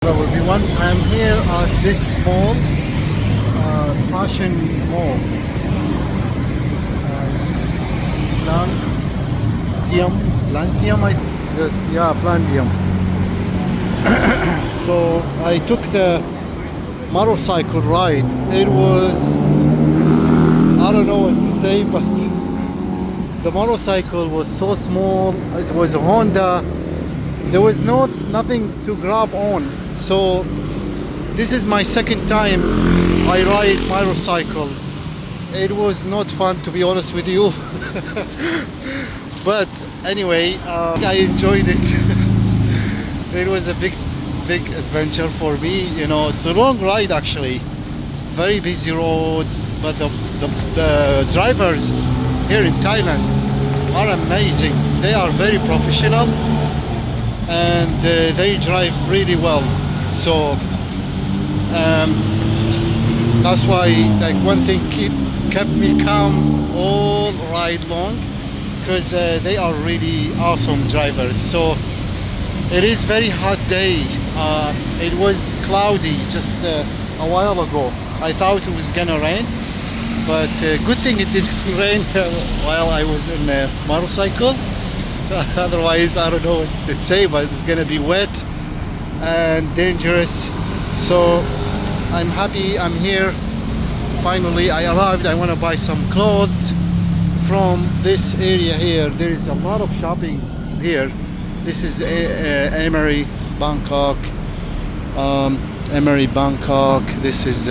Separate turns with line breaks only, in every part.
Hello everyone, I'm here at this mall, fashion mall, Plantium, Plantium. So I took the motorcycle ride. It was, I don't know what to say, but the motorcycle was so small. It was a Honda. There was nothing to grab on. So this is my second time I ride motorcycle. It was not fun, to be honest with you. But anyway, I enjoyed it. It was a big adventure for me. You know, it's a long ride actually. Very busy road, but the drivers here in Thailand are amazing. They are very professional and they drive really well. So that's why, like, one thing kept me calm all ride long, because they are really awesome drivers. So it is very hot day. It was cloudy just a while ago. I thought it was gonna rain, but good thing it didn't rain while I was in a motorcycle. Otherwise, I don't know what to say, but it's gonna be wet and dangerous. So I'm happy I'm here. Finally I arrived. I want to buy some clothes from this area here. There is a lot of shopping here. This is Emery Bangkok. Emery Bangkok. This is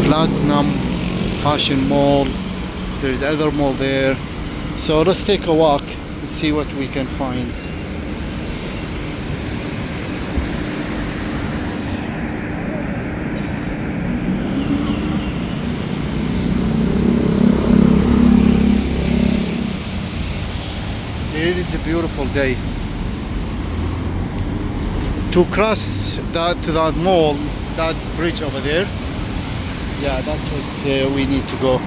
Platinum Fashion Mall. There's other mall there. So let's take a walk and see what we can find. It is a beautiful day. To cross to that mall, that bridge over there, yeah, that's what we need to go.